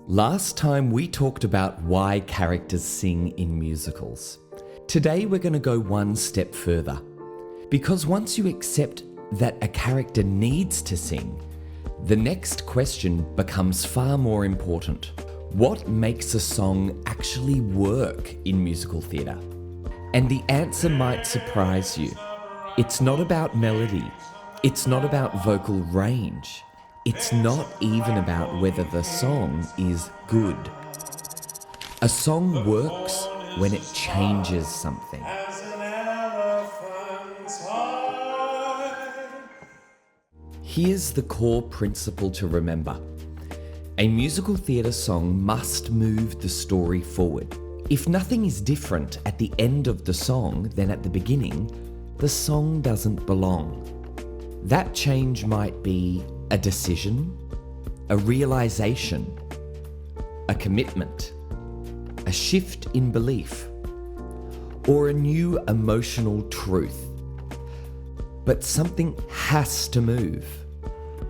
Last time we talked about why characters sing in musicals. Today we're going to go one step further. Because once you accept that a character needs to sing, the next question becomes far more important. What makes a song actually work in musical theatre? And the answer might surprise you. It's not about melody. It's not about vocal range. It's not even about whether the song is good. A song works when it changes something. Here's the core principle to remember. A musical theatre song must move the story forward. If nothing is different at the end of the song than at the beginning, the song doesn't belong. That change might be a decision, a realization, a commitment, a shift in belief, or a new emotional truth. But something has to move.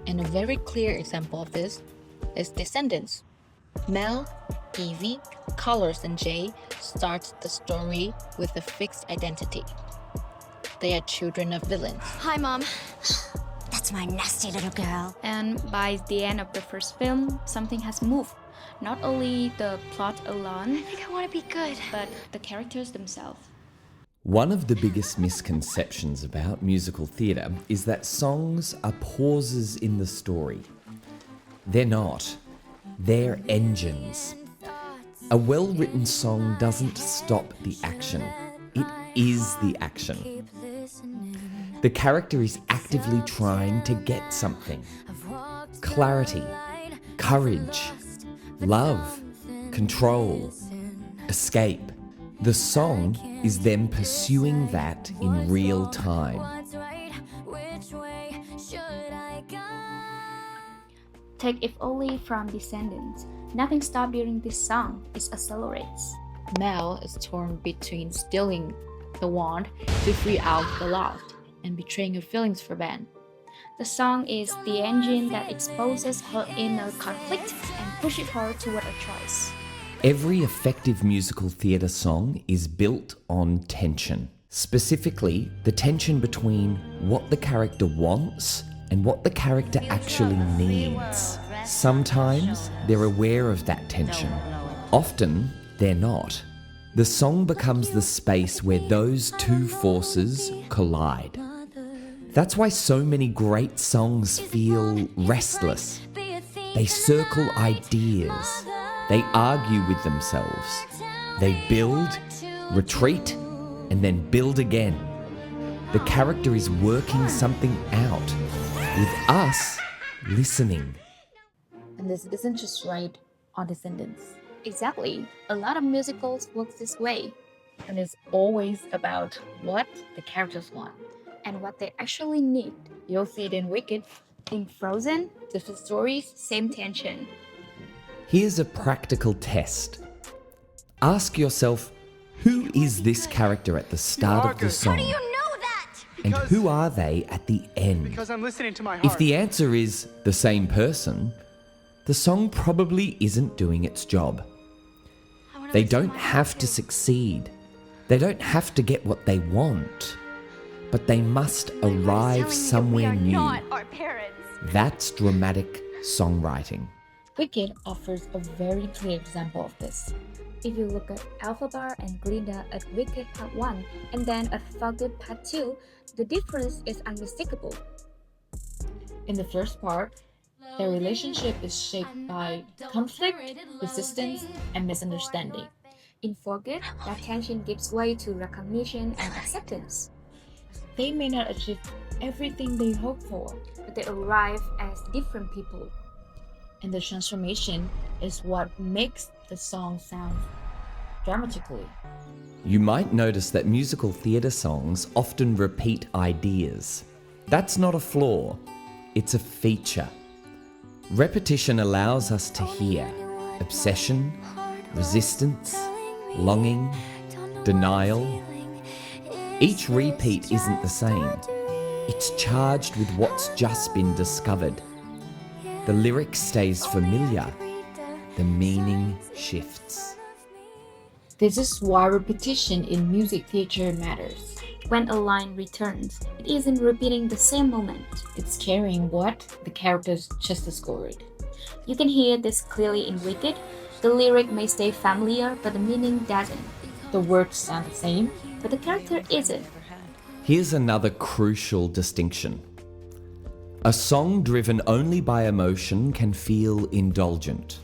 And a very clear example of this is Descendants. Mel, Evie, Colors, and Jay start the story with a fixed identity. They are children of villains. Hi, Mom. That's my nasty little girl. And by the end of the first film, something has moved. Not only the plot alone, I think I want to be good, but the characters themselves. One of the biggest misconceptions about musical theatre is that songs are pauses in the story. They're not. They're engines. A well-written song doesn't stop the action. It is the action. The character is actively trying to get something. Clarity, courage, love, control, escape. The song is them pursuing that in real time. Take If Only from Descendants. Nothing stops during this song, it accelerates. Mel is torn between stealing the wand to free out the lost and betraying her feelings for Ben. The song is the engine that exposes her inner conflict and pushes her toward a choice. Every effective musical theatre song is built on tension. Specifically, the tension between what the character wants and what the character actually needs. Sometimes they're aware of that tension. Often, they're not. The song becomes the space where those two forces collide. That's why so many great songs feel restless. They circle ideas. They argue with themselves. They build, retreat, and then build again. The character is working something out, with us listening. And this isn't just right on Descendants. Exactly. A lot of musicals work this way. And it's always about what the characters want. And what they actually need. You'll see it in Wicked. In Frozen, different stories, same tension. Here's a practical test. Ask yourself, who is this character at the start of the song? How do you know that? And who are they at the end? Because I'm listening to my heart. If the answer is the same person, the song probably isn't doing its job. They don't have to succeed. They don't have to get what they want. But they must arrive somewhere new. Not our parents. That's dramatic songwriting. Wicked offers a very clear example of this. If you look at Elphaba and Glinda at Wicked Part 1 and then at Forgood Part 2, the difference is unmistakable. In the first part, their relationship is shaped by conflict, resistance, and misunderstanding. In Forgood, that tension gives way to recognition and acceptance. They may not achieve everything they hope for, But they arrive as different people. and the transformation is what makes the song sound dramatically. You might notice that musical theatre songs often repeat ideas. That's not a flaw, it's a feature. Repetition allows us to hear obsession, resistance, longing, denial. Each repeat isn't the same. It's charged with what's just been discovered. The lyric stays familiar, the meaning shifts. This is why repetition in music theater matters. When a line returns, it isn't repeating the same moment. It's carrying what the characters just scored. You can hear this clearly in Wicked. The lyric may stay familiar, but the meaning doesn't. The words sound the same, But the character isn't. Here's another crucial distinction. A song driven only by emotion can feel indulgent.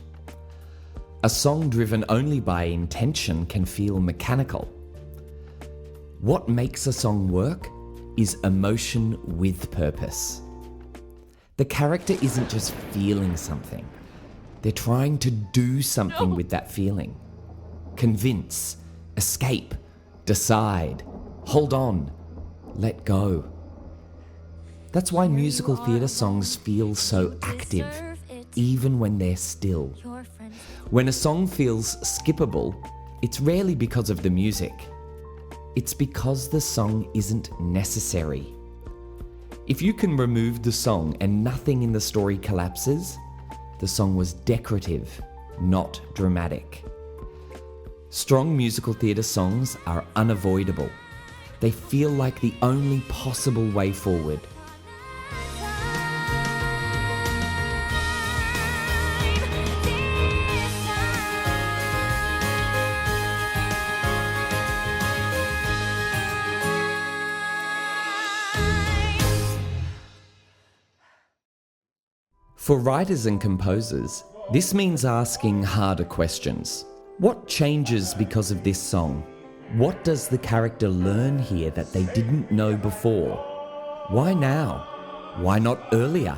A song driven only by intention can feel mechanical. What makes a song work is emotion with purpose. The character isn't just feeling something. They're trying to do something with that feeling. Convince, escape, decide, hold on, let go. That's why musical theatre songs feel so active, even when they're still. When a song feels skippable, it's rarely because of the music. It's because the song isn't necessary. If you can remove the song and nothing in the story collapses, the song was decorative, not dramatic. Strong musical theatre songs are unavoidable. They feel like the only possible way forward. For writers and composers, this means asking harder questions. What changes because of this song? What does the character learn here that they didn't know before? Why now? Why not earlier?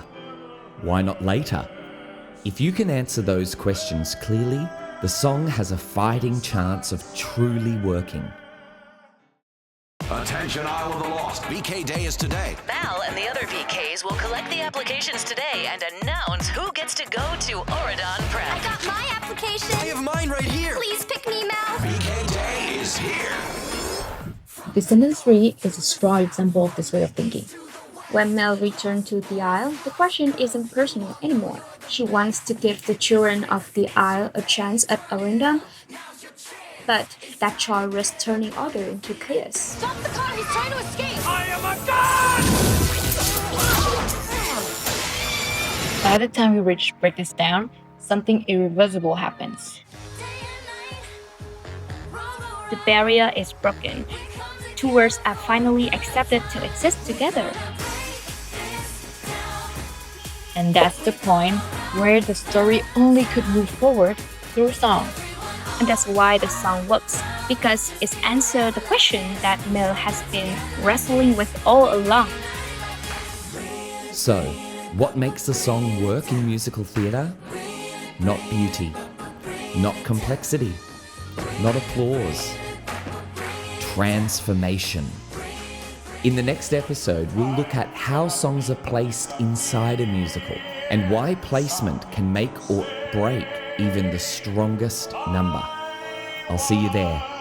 Why not later? If you can answer those questions clearly, the song has a fighting chance of truly working. Attention Isle of the Lost, VK Day is today. Val and the other VKs will collect the applications today and announce who gets to go to Oregon Prep. I got my application. I have mine right here. Please pick me, Mel. VK Day is here. Descendants 3 is a strong example of this way of thinking. When Mel returned to the Isle, the question isn't personal anymore. She wants to give the children of the Isle a chance at a random, but that child risks turning order into chaos. Stop the car. He's trying to escape. I am a god! By the time we break this down, something irreversible happens. The barrier is broken. Two words are finally accepted to exist together. And that's the point where the story only could move forward through song. And that's why the song works, because it's answered the question that Mel has been wrestling with all along. So, what makes a song work in musical theatre? Not beauty, not complexity, not applause. Transformation. In the next episode, we'll look at how songs are placed inside a musical and why placement can make or break even the strongest number. I'll see you there.